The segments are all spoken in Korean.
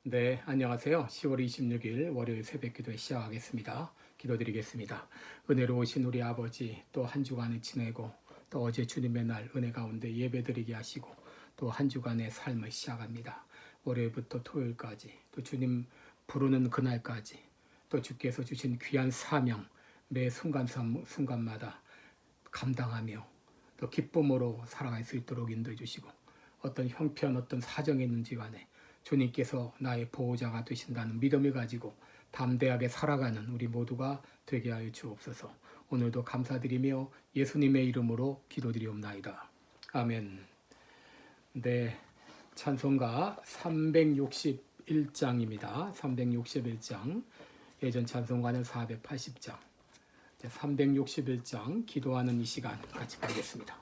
네, 안녕하세요. 10월 26일 월요일 새벽기도에 시작하겠습니다. 기도드리겠습니다. 은혜로우신 우리 아버지, 또 한 주간을 지내고 또 어제 주님의 날 은혜 가운데 예배드리게 하시고 또 한 주간의 삶을 시작합니다. 월요일부터 토요일까지 또 주님 부르는 그날까지 또 주께서 주신 귀한 사명 매 순간마다 감당하며 또 기쁨으로 살아갈 수 있도록 인도해 주시고 어떤 형편 어떤 사정이 있는지 간에 주님께서 나의 보호자가 되신다는 믿음을 가지고 담대하게 살아가는 우리 모두가 되게 하여 주옵소서. 오늘도 감사드리며 예수님의 이름으로 기도드리옵나이다. 아멘. 네, 찬송가 361장입니다. 361장. 예전 찬송가는 480장. 361장 기도하는 이 시간 같이 가겠습니다.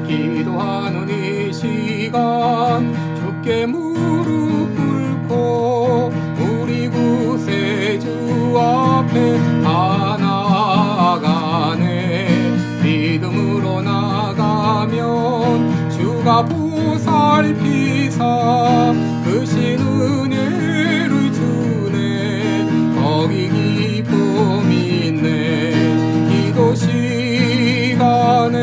기도하는 이 시간 주께 무릎 꿇고 우리 구세주 앞에 다 나아가네. 믿음으로 나가면 주가 보살피사 크신 은혜를 주네. 거기 기쁨이 있네. 기도 시간에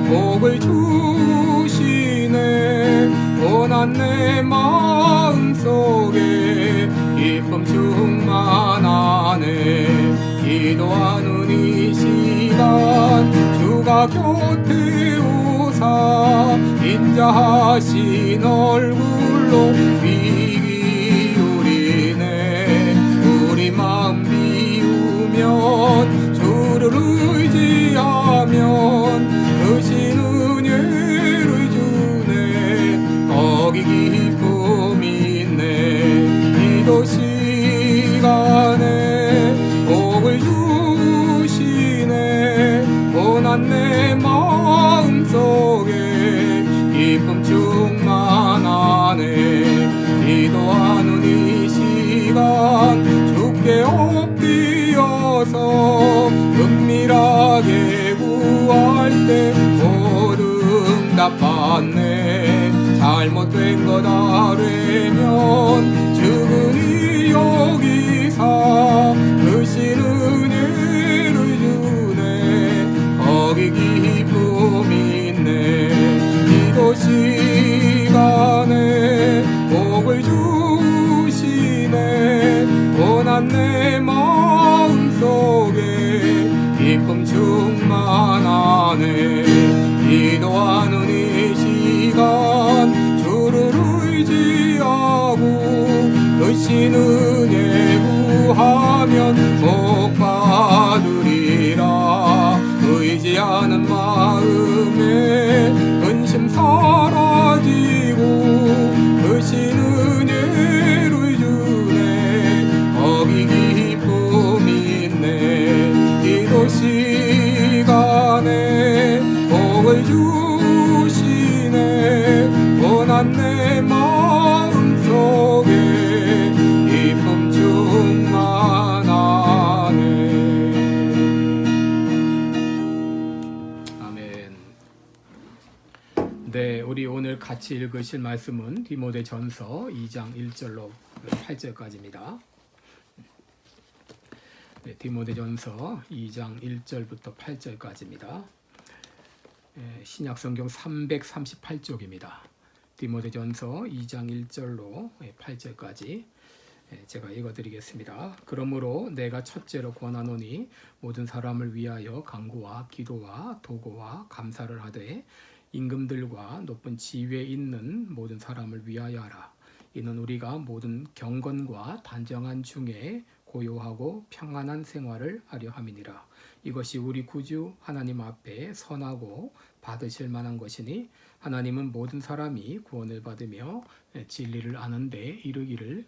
복을 주시네. 고난 내 마음속에 기쁨 충만하네. 기도하는 이 시간 주가 곁에 오사 인자하신 얼굴로 귀 기울이네. 우리 마음 비우면 주를 의지하면 크신 은혜를 주네. 거기 기쁨이 있네. 기도 시간에 복을 주시네. 고난 내 마음속에 기쁨 충만하네. 기도하는 이 시간 주께 엎드려서 은밀하게 구할 때 응답받네. 잘못된 것 아뢰면 주근히 여기사 크신 은혜를 주네. 거기 기쁨이 있네. 기도 시간에 복을 주시네. 고난 내 마음속에 기쁨 충만하네. 기도하는 이 시간 주를 의지하고 크신 은혜 구하면 복 받으리라. 의지하는 마음에 근심 사라지고 크신 은혜를 주네. 거기 기쁨이 있네. 기도 시간에 복을 주시네. 고난 내 마음속에 기쁨 충만하네. 아멘. 네, 우리 오늘 같이 읽으실 말씀은 디모데전서 2장 1절로 8절까지입니다. 네, 디모데전서 2장 1절부터 8절까지입니다. 신약성경 338쪽입니다. 디모데전서 2장 1절로 8절까지 제가 읽어드리겠습니다. 그러므로 내가 첫째로 권하노니 모든 사람을 위하여 간구와 기도와 도고와 감사를 하되 임금들과 높은 지위에 있는 모든 사람을 위하여 하라. 이는 우리가 모든 경건과 단정한 중에 고요하고 평안한 생활을 하려 함이니라. 이것이 우리 구주 하나님 앞에 선하고 받으실 만한 것이니 하나님은 모든 사람이 구원을 받으며 진리를 아는 데 이르기를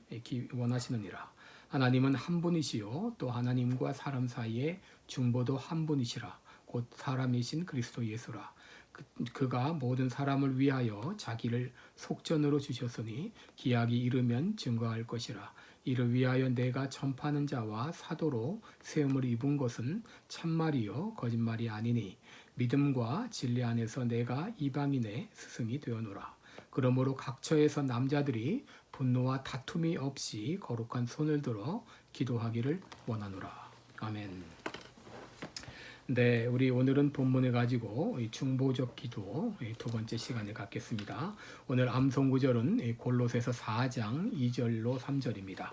원하시느니라. 하나님은 한 분이시요 또 하나님과 사람 사이에 중보도 한 분이시라. 곧 사람이신 그리스도 예수라. 그가 모든 사람을 위하여 자기를 속전으로 주셨으니 기약이 이르면 증거할 것이라. 이를 위하여 내가 전파하는 자와 사도로 세움을 입은 것은 참말이요 거짓말이 아니니 믿음과 진리 안에서 내가 이방인의 스승이 되어노라. 그러므로 각처에서 남자들이 분노와 다툼이 없이 거룩한 손을 들어 기도하기를 원하노라. 아멘. 네, 우리 오늘은 본문을 가지고 중보적 기도 두 번째 시간을 갖겠습니다. 오늘 암송 구절은 골로새서 4장 2절로 3절입니다.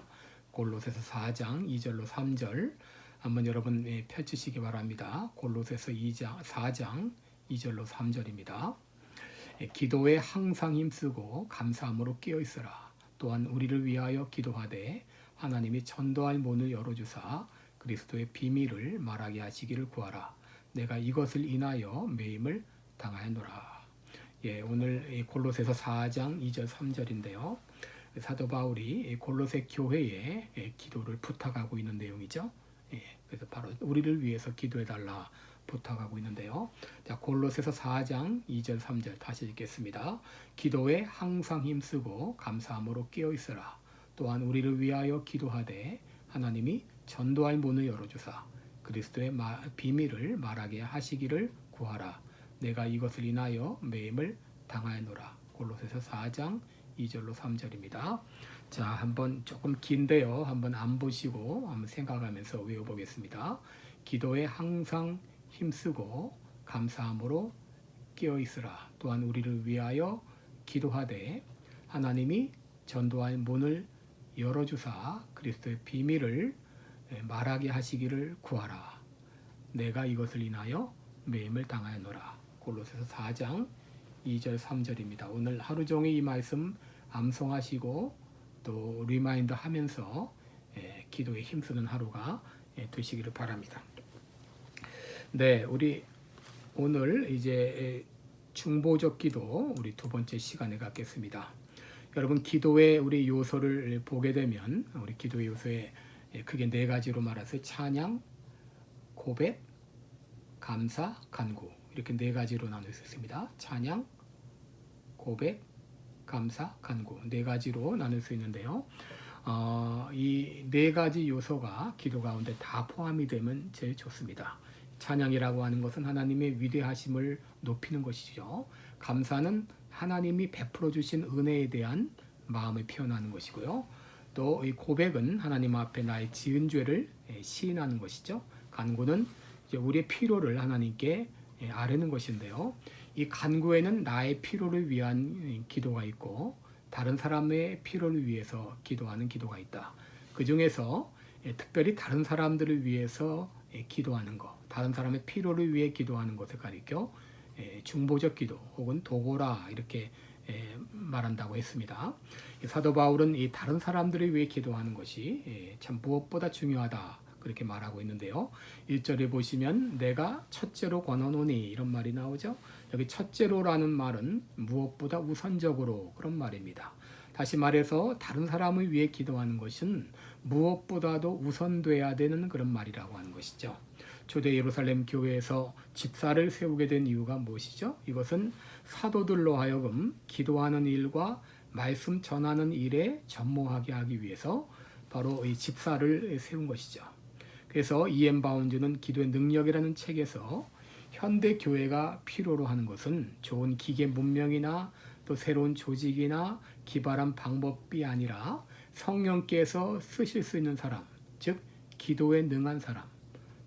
골로새서 4장 2절로 3절 한번 여러분 펼치시기 바랍니다. 골로새서 4장 2절로 3절입니다. 기도에 항상 힘쓰고 감사함으로 깨어있으라. 또한 우리를 위하여 기도하되 하나님이 전도할 문을 열어주사 그리스도의 비밀을 말하게 하시기를 구하라. 내가 이것을 인하여 매임을 당하였노라. 예, 오늘 골로새서 4장 2절 3절인데요. 사도 바울이 골로새 교회에 기도를 부탁하고 있는 내용이죠. 예, 그래서 바로 우리를 위해서 기도해달라 부탁하고 있는데요. 자, 골로새서 4장 2절 3절 다시 읽겠습니다. 기도에 항상 힘쓰고 감사함으로 깨어있으라. 또한 우리를 위하여 기도하되 하나님이 전도할 문을 열어주사 그리스도의 비밀을 말하게 하시기를 구하라. 내가 이것을 인하여 매임을 당하였노라. 골로새서 4장 2절로 3절입니다. 자, 한번 조금 긴데요. 한번 안 보시고 한번 생각하면서 외워보겠습니다. 기도에 항상 힘쓰고 감사함으로 깨어있으라. 또한 우리를 위하여 기도하되 하나님이 전도할 문을 열어주사 그리스도의 비밀을 말하게 하시기를 구하라. 내가 이것을 인하여 매임을 당하였노라. 골로새서 4장 2절 3절입니다. 오늘 하루 종일 이 말씀 암송하시고 또 리마인드 하면서 기도에 힘쓰는 하루가 되시기를 바랍니다. 네, 우리 오늘 이제 중보적 기도 우리 두 번째 시간에 갖겠습니다. 여러분 기도의 우리 요소를 보게 되면 우리 기도의 요소에 크게 네 가지로 말해서 찬양, 고백, 감사, 간구 이렇게 네 가지로 나눌 수 있습니다. 찬양, 고백, 감사, 간구 네 가지로 나눌 수 있는데요. 이 네 가지 요소가 기도 가운데 다 포함이 되면 제일 좋습니다. 찬양이라고 하는 것은 하나님의 위대하심을 높이는 것이죠. 감사는 하나님이 베풀어 주신 은혜에 대한 마음을 표현하는 것이고요. 또 이 고백은 하나님 앞에 나의 지은 죄를 시인하는 것이죠. 간구는 이제 우리의 필요를 하나님께 아뢰는 것인데요. 이 간구에는 나의 필요를 위한 기도가 있고 다른 사람의 필요를 위해서 기도하는 기도가 있다. 그 중에서 특별히 다른 사람들을 위해서 기도하는 것, 다른 사람의 필요를 위해 기도하는 것을 가리켜 중보적 기도 혹은 도고라 이렇게 말한다고 했습니다. 사도 바울은 이 다른 사람들을 위해 기도하는 것이 참 무엇보다 중요하다 그렇게 말하고 있는데요. 1절에 보시면 내가 첫째로 권하노니 이런 말이 나오죠. 여기 첫째로라는 말은 무엇보다 우선적으로 그런 말입니다. 다시 말해서 다른 사람을 위해 기도하는 것은 무엇보다도 우선돼야 되는 그런 말이라고 하는 것이죠. 초대 예루살렘 교회에서 집사를 세우게 된 이유가 무엇이죠? 이것은 사도들로 하여금 기도하는 일과 말씀 전하는 일에 전무하게 하기 위해서 바로 이 집사를 세운 것이죠. 그래서 이엠 바운즈는 기도의 능력이라는 책에서 현대 교회가 필요로 하는 것은 좋은 기계 문명이나 또 새로운 조직이나 기발한 방법이 아니라 성령께서 쓰실 수 있는 사람, 즉 기도에 능한 사람,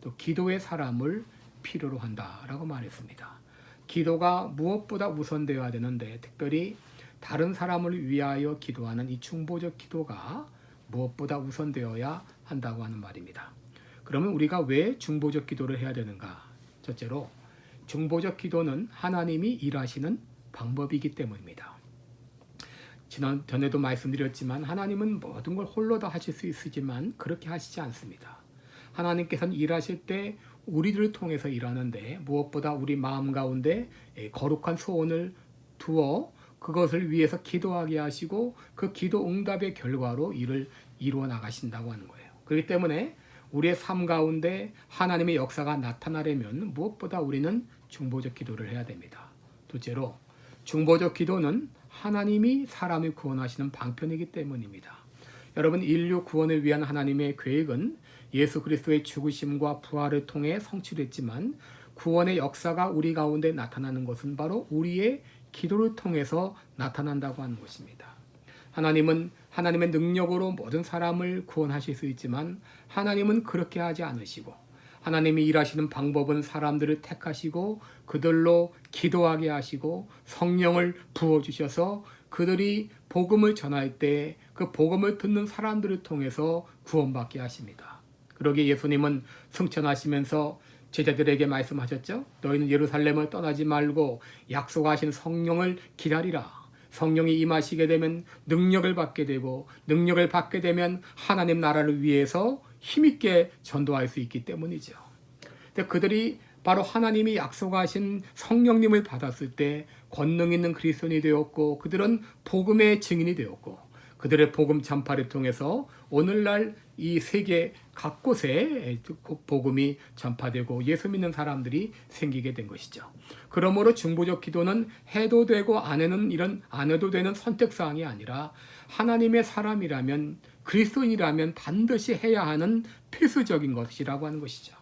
또 기도의 사람을 필요로 한다라고 말했습니다. 기도가 무엇보다 우선되어야 되는데 특별히 다른 사람을 위하여 기도하는 이 중보적 기도가 무엇보다 우선되어야 한다고 하는 말입니다. 그러면 우리가 왜 중보적 기도를 해야 되는가? 첫째로 중보적 기도는 하나님이 일하시는 방법이기 때문입니다. 전에도 말씀드렸지만 하나님은 모든 걸 홀로 다 하실 수 있으지만 그렇게 하시지 않습니다. 하나님께서는 일하실 때 우리들을 통해서 일하는데 무엇보다 우리 마음 가운데 거룩한 소원을 두어 그것을 위해서 기도하게 하시고 그 기도 응답의 결과로 일을 이루어 나가신다고 하는 거예요. 그렇기 때문에 우리의 삶 가운데 하나님의 역사가 나타나려면 무엇보다 우리는 중보적 기도를 해야 됩니다. 둘째로 중보적 기도는 하나님이 사람을 구원하시는 방편이기 때문입니다. 여러분, 인류 구원을 위한 하나님의 계획은 예수 그리스도의 죽으심과 부활을 통해 성취됐지만 구원의 역사가 우리 가운데 나타나는 것은 바로 우리의 기도를 통해서 나타난다고 하는 것입니다. 하나님은 하나님의 능력으로 모든 사람을 구원하실 수 있지만 하나님은 그렇게 하지 않으시고 하나님이 일하시는 방법은 사람들을 택하시고 그들로 기도하게 하시고 성령을 부어주셔서 그들이 복음을 전할 때 그 복음을 듣는 사람들을 통해서 구원받게 하십니다. 그러기에 예수님은 승천하시면서 제자들에게 말씀하셨죠. 너희는 예루살렘을 떠나지 말고 약속하신 성령을 기다리라. 성령이 임하시게 되면 능력을 받게 되고 능력을 받게 되면 하나님 나라를 위해서 힘있게 전도할 수 있기 때문이죠. 근데 그들이 바로 하나님이 약속하신 성령님을 받았을 때 권능 있는 그리스도인이 되었고 그들은 복음의 증인이 되었고 그들의 복음 전파를 통해서 오늘날 이 세계 각곳에 복음이 전파되고 예수 믿는 사람들이 생기게 된 것이죠. 그러므로 중보적 기도는 해도 되고 안 해도 되는 선택사항이 아니라 하나님의 사람이라면 그리스도인이라면 반드시 해야 하는 필수적인 것이라고 하는 것이죠.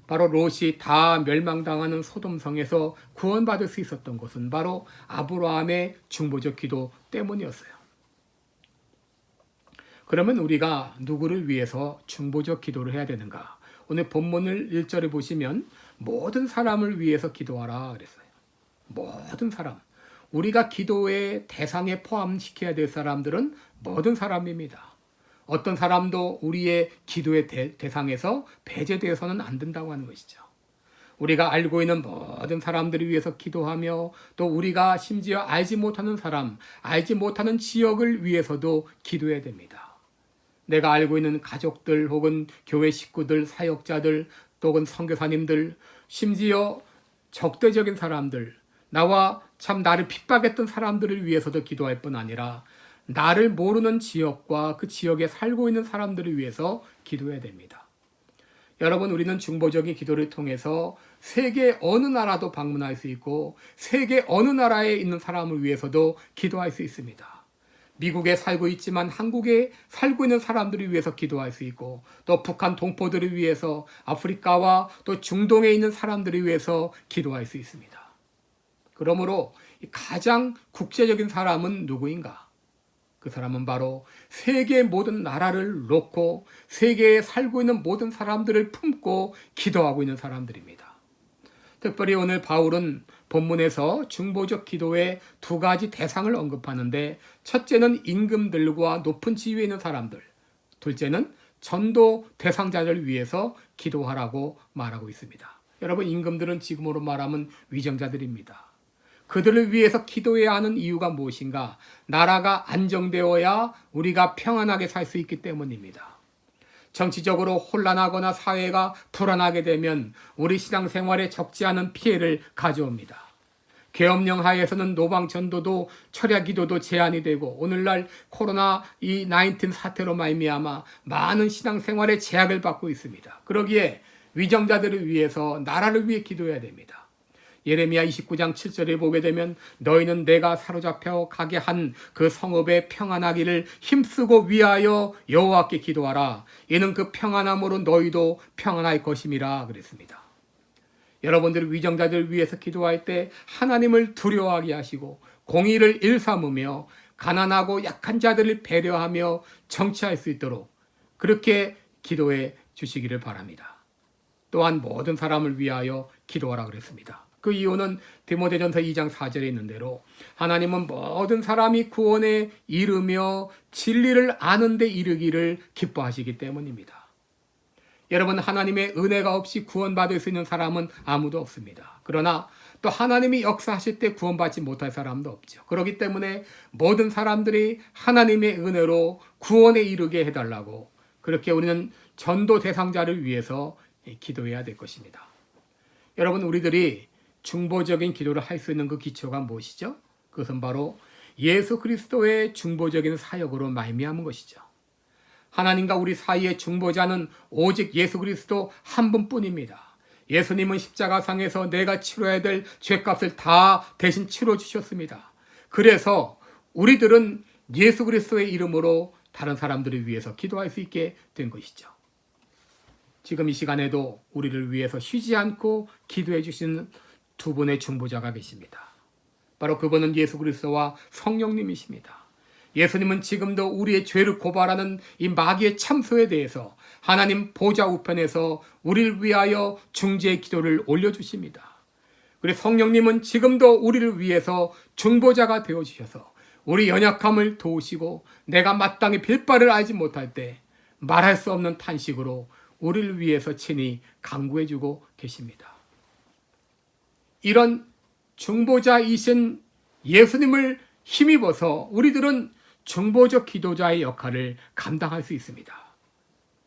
바로 롯이 다 멸망당하는 소돔성에서 구원받을 수 있었던 것은 바로 아브라함의 중보적 기도 때문이었어요. 그러면 우리가 누구를 위해서 중보적 기도를 해야 되는가? 오늘 본문을 1절에 보시면 모든 사람을 위해서 기도하라 그랬어요. 모든 사람. 우리가 기도의 대상에 포함시켜야 될 사람들은 모든 사람입니다. 어떤 사람도 우리의 기도의 대상에서 배제되어서는 안 된다고 하는 것이죠. 우리가 알고 있는 모든 사람들을 위해서 기도하며 또 우리가 심지어 알지 못하는 사람, 알지 못하는 지역을 위해서도 기도해야 됩니다. 내가 알고 있는 가족들 혹은 교회 식구들, 사역자들, 또는 선교사님들, 심지어 적대적인 사람들, 나와 참 나를 핍박했던 사람들을 위해서도 기도할 뿐 아니라 나를 모르는 지역과 그 지역에 살고 있는 사람들을 위해서 기도해야 됩니다. 여러분, 우리는 중보적인 기도를 통해서 세계 어느 나라도 방문할 수 있고 세계 어느 나라에 있는 사람을 위해서도 기도할 수 있습니다. 미국에 살고 있지만 한국에 살고 있는 사람들을 위해서 기도할 수 있고 또 북한 동포들을 위해서 아프리카와 또 중동에 있는 사람들을 위해서 기도할 수 있습니다. 그러므로 가장 국제적인 사람은 누구인가? 그 사람은 바로 세계의 모든 나라를 놓고 세계에 살고 있는 모든 사람들을 품고 기도하고 있는 사람들입니다. 특별히 오늘 바울은 본문에서 중보적 기도의 두 가지 대상을 언급하는데 첫째는 임금들과 높은 지위에 있는 사람들, 둘째는 전도 대상자를 위해서 기도하라고 말하고 있습니다. 여러분, 임금들은 지금으로 말하면 위정자들입니다. 그들을 위해서 기도해야 하는 이유가 무엇인가? 나라가 안정되어야 우리가 평안하게 살 수 있기 때문입니다. 정치적으로 혼란하거나 사회가 불안하게 되면 우리 신앙생활에 적지 않은 피해를 가져옵니다. 계엄령 하에서는 노방 전도도 철야 기도도 제한이 되고 오늘날 코로나 19 사태로 말미암아 많은 신앙생활에 제약을 받고 있습니다. 그러기에 위정자들을 위해서 나라를 위해 기도해야 됩니다. 예레미야 29장 7절에 보게 되면 너희는 내가 사로잡혀 가게 한 그 성읍에 평안하기를 힘쓰고 위하여 여호와께 기도하라. 이는 그 평안함으로 너희도 평안할 것임이라 그랬습니다. 여러분들 위정자들 위해서 기도할 때 하나님을 두려워하게 하시고 공의를 일삼으며 가난하고 약한 자들을 배려하며 정치할 수 있도록 그렇게 기도해 주시기를 바랍니다. 또한 모든 사람을 위하여 기도하라 그랬습니다. 그 이유는 디모데전서 2장 4절에 있는 대로 하나님은 모든 사람이 구원에 이르며 진리를 아는 데 이르기를 기뻐하시기 때문입니다. 여러분, 하나님의 은혜가 없이 구원받을 수 있는 사람은 아무도 없습니다. 그러나 또 하나님이 역사하실 때 구원받지 못할 사람도 없죠. 그렇기 때문에 모든 사람들이 하나님의 은혜로 구원에 이르게 해달라고 그렇게 우리는 전도 대상자를 위해서 기도해야 될 것입니다. 여러분, 우리들이 중보적인 기도를 할 수 있는 그 기초가 무엇이죠? 그것은 바로 예수 그리스도의 중보적인 사역으로 말미암은 것이죠. 하나님과 우리 사이의 중보자는 오직 예수 그리스도 한 분뿐입니다. 예수님은 십자가상에서 내가 치러야 될 죄값을 다 대신 치러 주셨습니다. 그래서 우리들은 예수 그리스도의 이름으로 다른 사람들을 위해서 기도할 수 있게 된 것이죠. 지금 이 시간에도 우리를 위해서 쉬지 않고 기도해 주시는 두 분의 중보자가 계십니다. 바로 그분은 예수 그리스도와 성령님이십니다. 예수님은 지금도 우리의 죄를 고발하는 이 마귀의 참소에 대해서 하나님 보좌 우편에서 우리를 위하여 중재의 기도를 올려주십니다. 그리고 성령님은 지금도 우리를 위해서 중보자가 되어주셔서 우리 연약함을 도우시고 내가 마땅히 빌바를 알지 못할 때 말할 수 없는 탄식으로 우리를 위해서 친히 간구해주고 계십니다. 이런 중보자이신 예수님을 힘입어서 우리들은 중보적 기도자의 역할을 감당할 수 있습니다.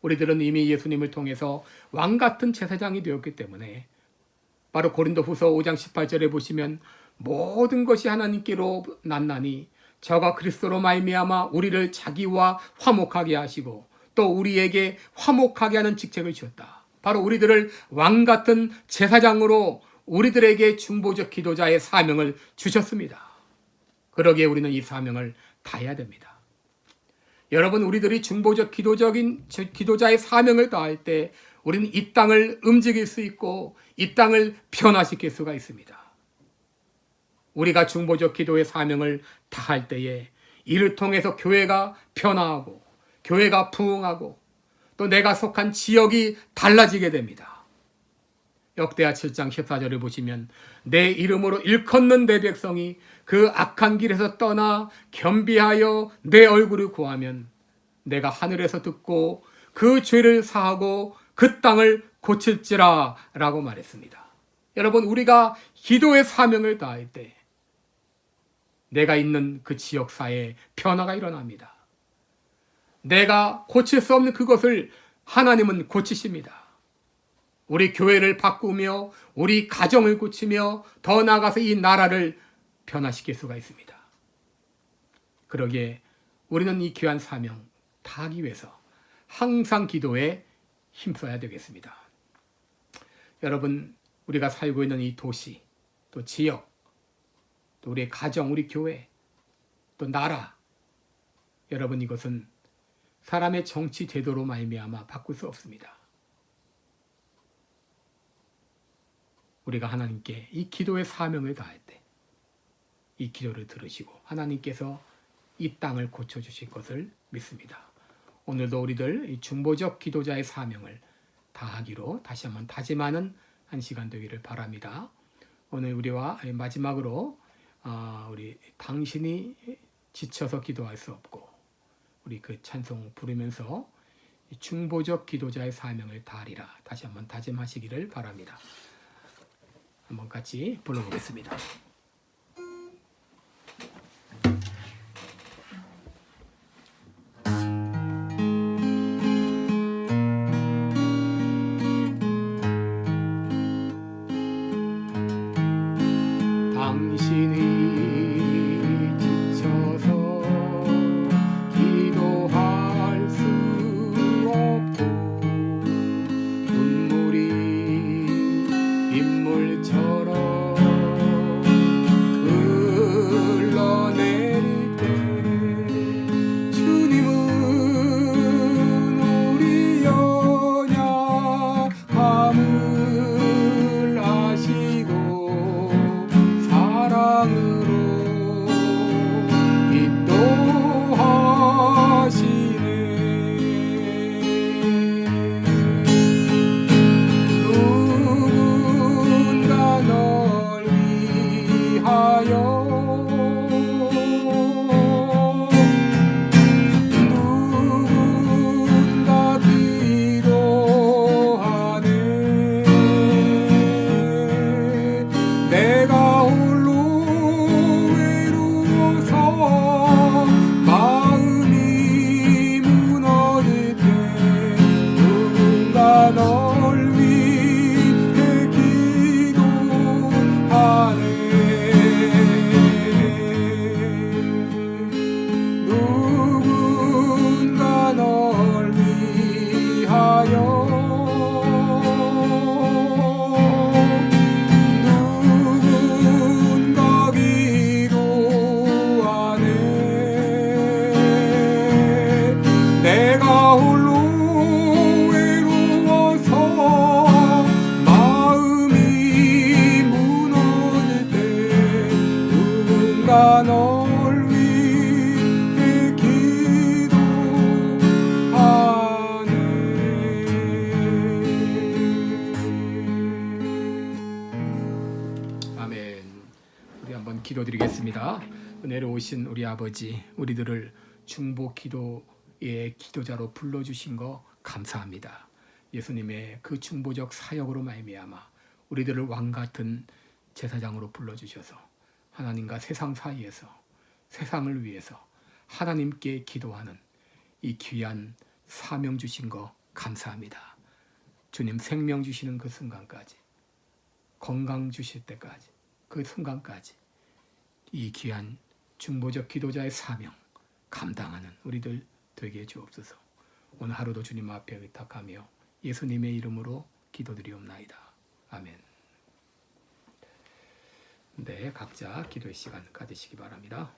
우리들은 이미 예수님을 통해서 왕같은 제사장이 되었기 때문에 바로 고린도후서 5장 18절에 보시면 모든 것이 하나님께로 났나니 저가 그리스도로 말미암아 우리를 자기와 화목하게 하시고 또 우리에게 화목하게 하는 직책을 주었다. 바로 우리들을 왕같은 제사장으로 우리들에게 중보적 기도자의 사명을 주셨습니다. 그러기에 우리는 이 사명을 다해야 됩니다. 여러분, 우리들이 중보적 기도자의 사명을 다할 때 우리는 이 땅을 움직일 수 있고 이 땅을 변화시킬 수가 있습니다. 우리가 중보적 기도의 사명을 다할 때에 이를 통해서 교회가 변화하고 교회가 부흥하고 또 내가 속한 지역이 달라지게 됩니다. 역대하 7장 14절을 보시면 내 이름으로 일컫는 내 백성이 그 악한 길에서 떠나 겸비하여 내 얼굴을 구하면 내가 하늘에서 듣고 그 죄를 사하고 그 땅을 고칠지라 라고 말했습니다. 여러분, 우리가 기도의 사명을 다할 때 내가 있는 그 지역사회에 변화가 일어납니다. 내가 고칠 수 없는 그것을 하나님은 고치십니다. 우리 교회를 바꾸며 우리 가정을 고치며 더 나아가서 이 나라를 변화시킬 수가 있습니다. 그러기에 우리는 이 귀한 사명 다하기 위해서 항상 기도에 힘써야 되겠습니다. 여러분, 우리가 살고 있는 이 도시, 또 지역, 또 우리의 가정, 우리 교회, 또 나라, 여러분, 이것은 사람의 정치 제도로 말미암아 바꿀 수 없습니다. 우리가 하나님께 이 기도의 사명을 다할 때 이 기도를 들으시고 하나님께서 이 땅을 고쳐주실 것을 믿습니다. 오늘도 우리들 이 중보적 기도자의 사명을 다하기로 다시 한번 다짐하는 한 시간 되기를 바랍니다. 오늘 우리와 마지막으로 우리 당신이 지쳐서 기도할 수 없고 우리 그 찬송 부르면서 중보적 기도자의 사명을 다하리라 다시 한번 다짐하시기를 바랍니다. 한번 같이 불러보겠습니다. 당신이 지쳐서 기도할 수 없고 눈물이 빗물처럼 흘러내릴 때 주님은 우리 연약함을 아시고 사랑을 내가 널 위해 기도하네. 아멘. 우리 한번 기도드리겠습니다. 은혜로 오신 우리 아버지, 우리들을 중보 기도의 기도자로 불러주신 거 감사합니다. 예수님의 그 중보적 사역으로 말미암아 우리들을 왕같은 제사장으로 불러주셔서 하나님과 세상 사이에서 세상을 위해서 하나님께 기도하는 이 귀한 사명 주신 거 감사합니다. 주님 생명 주시는 그 순간까지, 건강 주실 때까지, 그 순간까지 이 귀한 중보적 기도자의 사명 감당하는 우리들 되게 해 주옵소서. 오늘 하루도 주님 앞에 의탁하며 예수님의 이름으로 기도드리옵나이다. 아멘. 네, 각자 기도의 시간 가지시기 바랍니다.